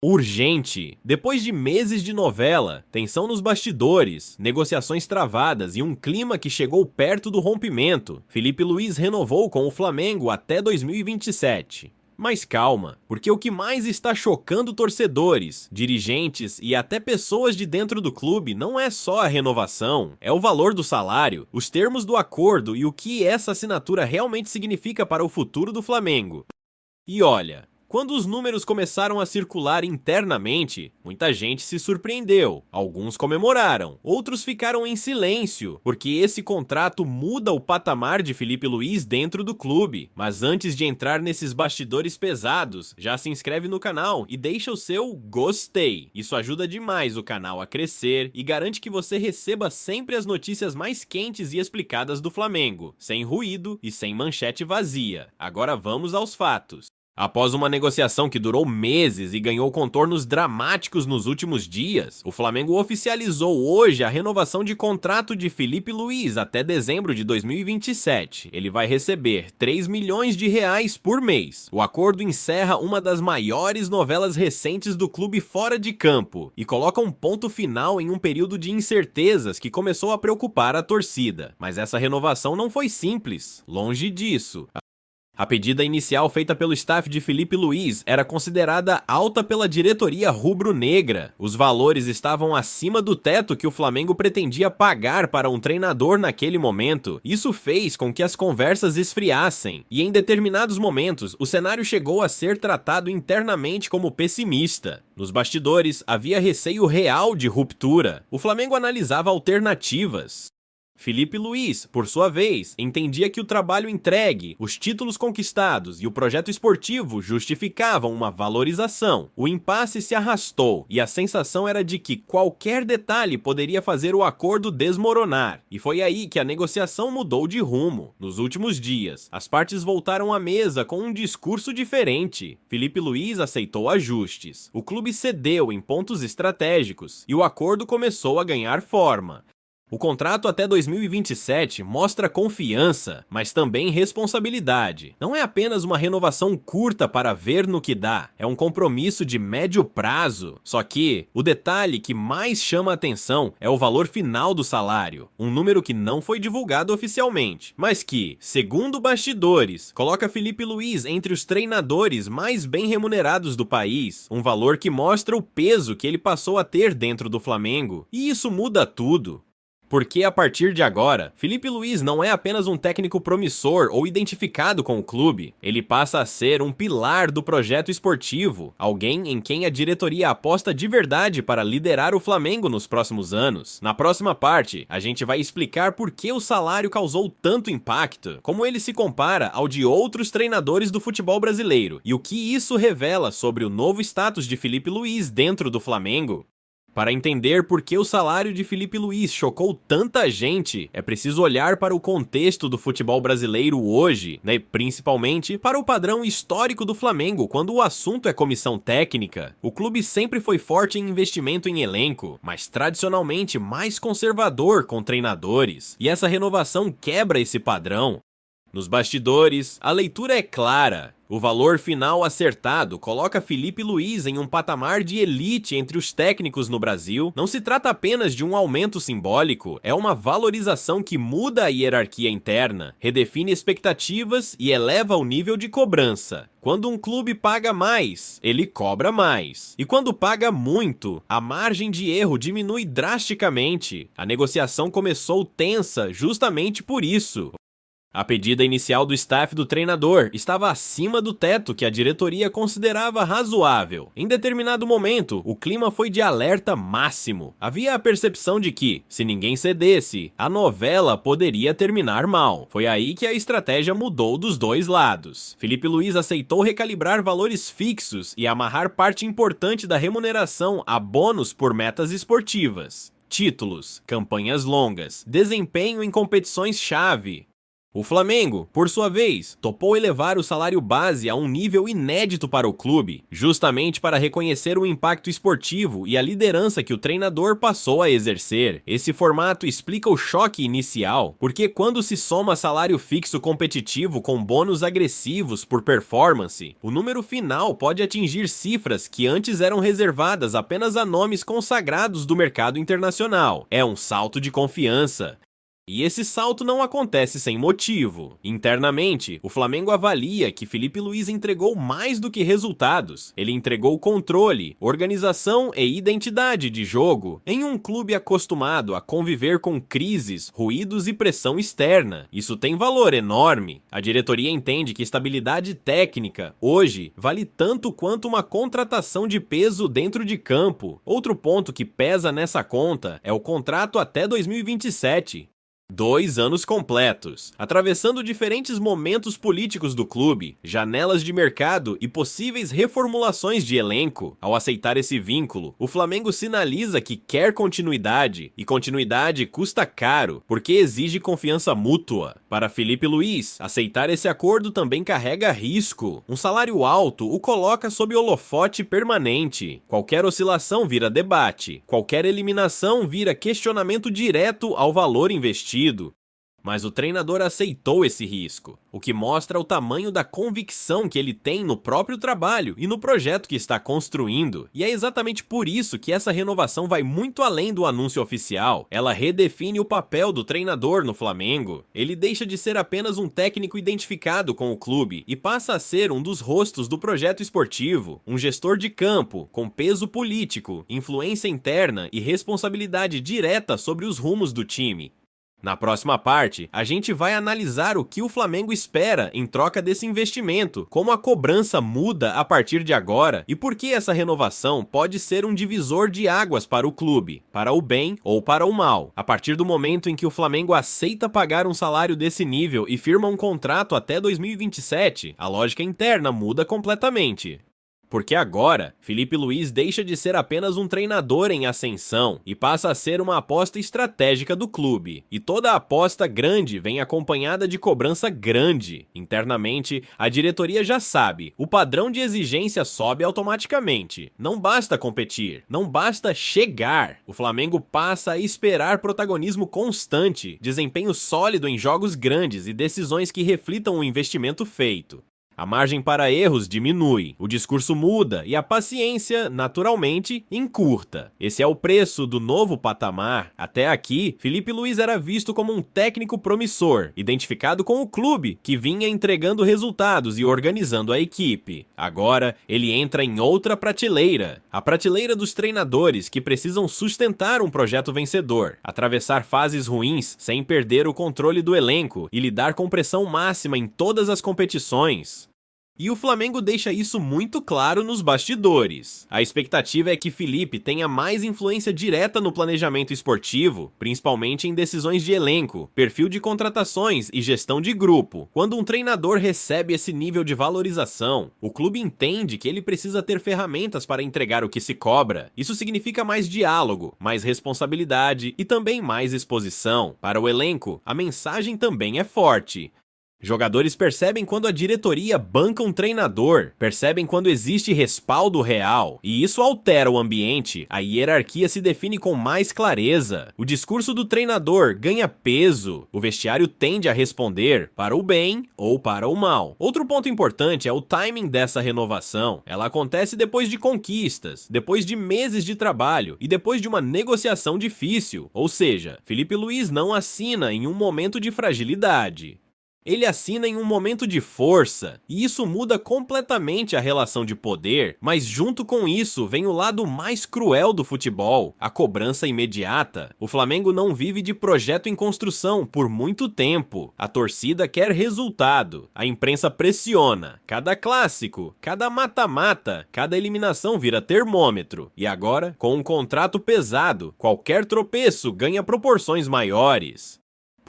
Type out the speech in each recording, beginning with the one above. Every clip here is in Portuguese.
Urgente! Depois de meses de novela, tensão nos bastidores, negociações travadas e um clima que chegou perto do rompimento, Felipe Luiz renovou com o Flamengo até 2027. Mas calma, porque o que mais está chocando torcedores, dirigentes e até pessoas de dentro do clube não é só a renovação, é o valor do salário, os termos do acordo e o que essa assinatura realmente significa para o futuro do Flamengo. E olha, quando os números começaram a circular internamente, muita gente se surpreendeu. Alguns comemoraram, outros ficaram em silêncio, porque esse contrato muda o patamar de Felipe Luiz dentro do clube. Mas antes de entrar nesses bastidores pesados, já se inscreve no canal e deixa o seu gostei. Isso ajuda demais o canal a crescer e garante que você receba sempre as notícias mais quentes e explicadas do Flamengo, sem ruído e sem manchete vazia. Agora vamos aos fatos. Após uma negociação que durou meses e ganhou contornos dramáticos nos últimos dias, o Flamengo oficializou hoje a renovação de contrato de Felipe Luiz até dezembro de 2027. Ele vai receber 3 milhões de reais por mês. O acordo encerra uma das maiores novelas recentes do clube fora de campo e coloca um ponto final em um período de incertezas que começou a preocupar a torcida. Mas essa renovação não foi simples, longe disso. A pedida inicial feita pelo staff de Felipe Luiz era considerada alta pela diretoria rubro-negra. Os valores estavam acima do teto que o Flamengo pretendia pagar para um treinador naquele momento. Isso fez com que as conversas esfriassem, e em determinados momentos o cenário chegou a ser tratado internamente como pessimista. Nos bastidores havia receio real de ruptura. O Flamengo analisava alternativas. Felipe Luiz, por sua vez, entendia que o trabalho entregue, os títulos conquistados e o projeto esportivo justificavam uma valorização. O impasse se arrastou e a sensação era de que qualquer detalhe poderia fazer o acordo desmoronar. E foi aí que a negociação mudou de rumo. Nos últimos dias, as partes voltaram à mesa com um discurso diferente. Felipe Luiz aceitou ajustes. O clube cedeu em pontos estratégicos e o acordo começou a ganhar forma. O contrato até 2027 mostra confiança, mas também responsabilidade. Não é apenas uma renovação curta para ver no que dá, é um compromisso de médio prazo. Só que o detalhe que mais chama a atenção é o valor final do salário, um número que não foi divulgado oficialmente, mas que, segundo bastidores, coloca Felipe Luiz entre os treinadores mais bem remunerados do país, um valor que mostra o peso que ele passou a ter dentro do Flamengo. E isso muda tudo. Porque a partir de agora, Felipe Luiz não é apenas um técnico promissor ou identificado com o clube, ele passa a ser um pilar do projeto esportivo, alguém em quem a diretoria aposta de verdade para liderar o Flamengo nos próximos anos. Na próxima parte, a gente vai explicar por que o salário causou tanto impacto, como ele se compara ao de outros treinadores do futebol brasileiro e o que isso revela sobre o novo status de Felipe Luiz dentro do Flamengo. Para entender por que o salário de Felipe Luiz chocou tanta gente, é preciso olhar para o contexto do futebol brasileiro hoje, né, principalmente para o padrão histórico do Flamengo quando o assunto é comissão técnica. O clube sempre foi forte em investimento em elenco, mas tradicionalmente mais conservador com treinadores, e essa renovação quebra esse padrão. Nos bastidores, a leitura é clara. O valor final acertado coloca Felipe Luiz em um patamar de elite entre os técnicos no Brasil. Não se trata apenas de um aumento simbólico, é uma valorização que muda a hierarquia interna, redefine expectativas e eleva o nível de cobrança. Quando um clube paga mais, ele cobra mais. E quando paga muito, a margem de erro diminui drasticamente. A negociação começou tensa justamente por isso. A pedida inicial do staff do treinador estava acima do teto que a diretoria considerava razoável. Em determinado momento, o clima foi de alerta máximo. Havia a percepção de que, se ninguém cedesse, a novela poderia terminar mal. Foi aí que a estratégia mudou dos dois lados. Felipe Luiz aceitou recalibrar valores fixos e amarrar parte importante da remuneração a bônus por metas esportivas. Títulos, campanhas longas, desempenho em competições-chave. O Flamengo, por sua vez, topou elevar o salário base a um nível inédito para o clube, justamente para reconhecer o impacto esportivo e a liderança que o treinador passou a exercer. Esse formato explica o choque inicial, porque quando se soma salário fixo competitivo com bônus agressivos por performance, o número final pode atingir cifras que antes eram reservadas apenas a nomes consagrados do mercado internacional. É um salto de confiança. E esse salto não acontece sem motivo. Internamente, o Flamengo avalia que Filipe Luís entregou mais do que resultados. Ele entregou controle, organização e identidade de jogo em um clube acostumado a conviver com crises, ruídos e pressão externa. Isso tem valor enorme. A diretoria entende que estabilidade técnica, hoje, vale tanto quanto uma contratação de peso dentro de campo. Outro ponto que pesa nessa conta é o contrato até 2027. 2 anos completos, atravessando diferentes momentos políticos do clube, janelas de mercado e possíveis reformulações de elenco. Ao aceitar esse vínculo, o Flamengo sinaliza que quer continuidade, e continuidade custa caro, porque exige confiança mútua. Para Filipe Luís, aceitar esse acordo também carrega risco. Um salário alto o coloca sob holofote permanente. Qualquer oscilação vira debate, qualquer eliminação vira questionamento direto ao valor investido. Mas o treinador aceitou esse risco, o que mostra o tamanho da convicção que ele tem no próprio trabalho e no projeto que está construindo. E é exatamente por isso que essa renovação vai muito além do anúncio oficial. Ela redefine o papel do treinador no Flamengo. Ele deixa de ser apenas um técnico identificado com o clube e passa a ser um dos rostos do projeto esportivo, um gestor de campo, com peso político, influência interna e responsabilidade direta sobre os rumos do time. Na próxima parte, a gente vai analisar o que o Flamengo espera em troca desse investimento, como a cobrança muda a partir de agora e por que essa renovação pode ser um divisor de águas para o clube, para o bem ou para o mal. A partir do momento em que o Flamengo aceita pagar um salário desse nível e firma um contrato até 2027, a lógica interna muda completamente. Porque agora, Filipe Luís deixa de ser apenas um treinador em ascensão e passa a ser uma aposta estratégica do clube. E toda aposta grande vem acompanhada de cobrança grande. Internamente, a diretoria já sabe, o padrão de exigência sobe automaticamente. Não basta competir, não basta chegar. O Flamengo passa a esperar protagonismo constante, desempenho sólido em jogos grandes e decisões que reflitam o investimento feito. A margem para erros diminui, o discurso muda e a paciência, naturalmente, encurta. Esse é o preço do novo patamar. Até aqui, Filipe Luís era visto como um técnico promissor, identificado com o clube, que vinha entregando resultados e organizando a equipe. Agora, ele entra em outra prateleira, a prateleira dos treinadores que precisam sustentar um projeto vencedor, atravessar fases ruins sem perder o controle do elenco e lidar com pressão máxima em todas as competições. E o Flamengo deixa isso muito claro nos bastidores. A expectativa é que Filipe tenha mais influência direta no planejamento esportivo, principalmente em decisões de elenco, perfil de contratações e gestão de grupo. Quando um treinador recebe esse nível de valorização, o clube entende que ele precisa ter ferramentas para entregar o que se cobra. Isso significa mais diálogo, mais responsabilidade e também mais exposição. Para o elenco, a mensagem também é forte. Jogadores percebem quando a diretoria banca um treinador, percebem quando existe respaldo real, e isso altera o ambiente, a hierarquia se define com mais clareza, o discurso do treinador ganha peso, o vestiário tende a responder para o bem ou para o mal. Outro ponto importante é o timing dessa renovação. Ela acontece depois de conquistas, depois de meses de trabalho e depois de uma negociação difícil, ou seja, Filipe Luís não assina em um momento de fragilidade. Ele assina em um momento de força, e isso muda completamente a relação de poder, mas junto com isso vem o lado mais cruel do futebol, a cobrança imediata. O Flamengo não vive de projeto em construção por muito tempo. A torcida quer resultado, a imprensa pressiona. Cada clássico, cada mata-mata, cada eliminação vira termômetro. E agora, com um contrato pesado, qualquer tropeço ganha proporções maiores.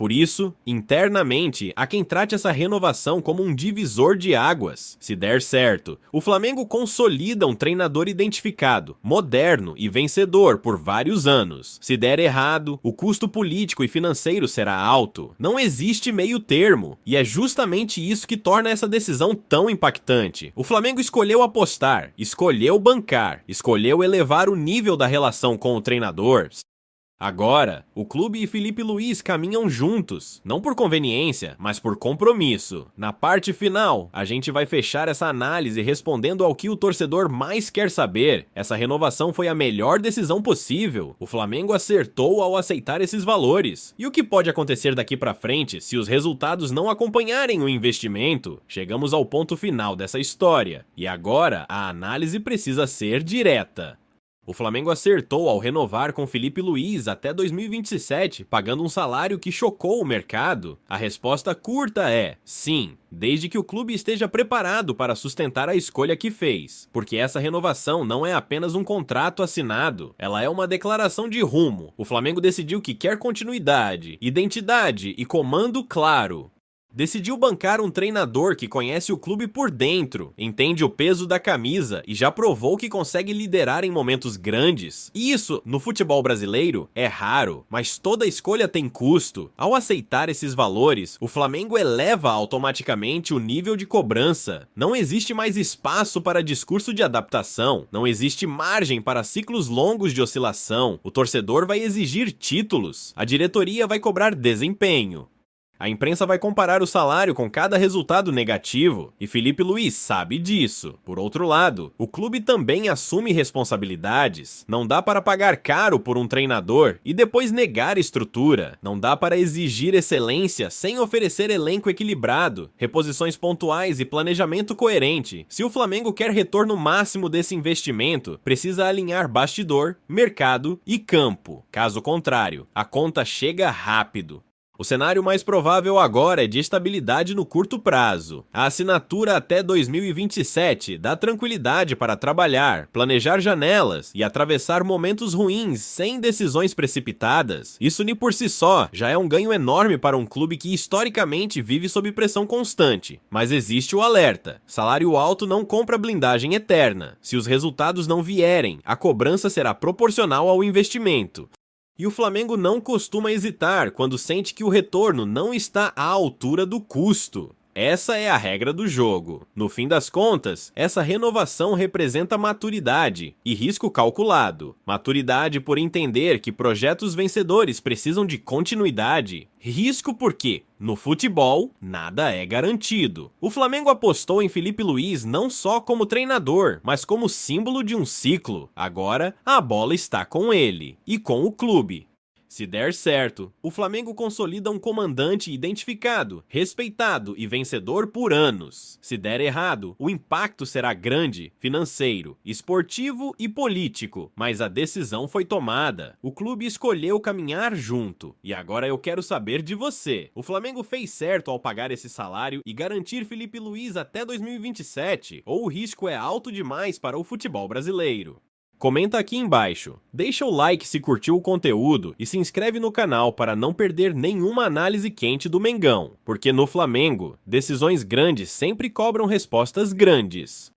Por isso, internamente, há quem trate essa renovação como um divisor de águas. Se der certo, o Flamengo consolida um treinador identificado, moderno e vencedor por vários anos. Se der errado, o custo político e financeiro será alto. Não existe meio termo, e é justamente isso que torna essa decisão tão impactante. O Flamengo escolheu apostar, escolheu bancar, escolheu elevar o nível da relação com o treinador. Agora, o clube e Filipe Luiz caminham juntos, não por conveniência, mas por compromisso. Na parte final, a gente vai fechar essa análise respondendo ao que o torcedor mais quer saber. Essa renovação foi a melhor decisão possível. O Flamengo acertou ao aceitar esses valores. E o que pode acontecer daqui pra frente se os resultados não acompanharem o investimento? Chegamos ao ponto final dessa história. E agora, a análise precisa ser direta. O Flamengo acertou ao renovar com Filipe Luiz até 2027, pagando um salário que chocou o mercado? A resposta curta é sim, desde que o clube esteja preparado para sustentar a escolha que fez. Porque essa renovação não é apenas um contrato assinado, ela é uma declaração de rumo. O Flamengo decidiu que quer continuidade, identidade e comando claro. Decidiu bancar um treinador que conhece o clube por dentro, entende o peso da camisa e já provou que consegue liderar em momentos grandes. E isso, no futebol brasileiro, é raro, mas toda escolha tem custo. Ao aceitar esses valores, o Flamengo eleva automaticamente o nível de cobrança. Não existe mais espaço para discurso de adaptação, não existe margem para ciclos longos de oscilação. O torcedor vai exigir títulos, a diretoria vai cobrar desempenho. A imprensa vai comparar o salário com cada resultado negativo, e Filipe Luiz sabe disso. Por outro lado, o clube também assume responsabilidades. Não dá para pagar caro por um treinador e depois negar estrutura. Não dá para exigir excelência sem oferecer elenco equilibrado, reposições pontuais e planejamento coerente. Se o Flamengo quer retorno máximo desse investimento, precisa alinhar bastidor, mercado e campo. Caso contrário, a conta chega rápido. O cenário mais provável agora é de estabilidade no curto prazo. A assinatura até 2027 dá tranquilidade para trabalhar, planejar janelas e atravessar momentos ruins sem decisões precipitadas. Isso nem por si só já é um ganho enorme para um clube que historicamente vive sob pressão constante. Mas existe o alerta: salário alto não compra blindagem eterna. Se os resultados não vierem, a cobrança será proporcional ao investimento. E o Flamengo não costuma hesitar quando sente que o retorno não está à altura do custo. Essa é a regra do jogo. No fim das contas, essa renovação representa maturidade e risco calculado. Maturidade por entender que projetos vencedores precisam de continuidade. Risco porque, no futebol, nada é garantido. O Flamengo apostou em Filipe Luiz não só como treinador, mas como símbolo de um ciclo. Agora, a bola está com ele e com o clube. Se der certo, o Flamengo consolida um comandante identificado, respeitado e vencedor por anos. Se der errado, o impacto será grande, financeiro, esportivo e político, mas a decisão foi tomada. O clube escolheu caminhar junto. E agora eu quero saber de você. O Flamengo fez certo ao pagar esse salário e garantir Filipe Luiz até 2027? Ou o risco é alto demais para o futebol brasileiro? Comenta aqui embaixo, deixa o like se curtiu o conteúdo e se inscreve no canal para não perder nenhuma análise quente do Mengão, porque no Flamengo, decisões grandes sempre cobram respostas grandes.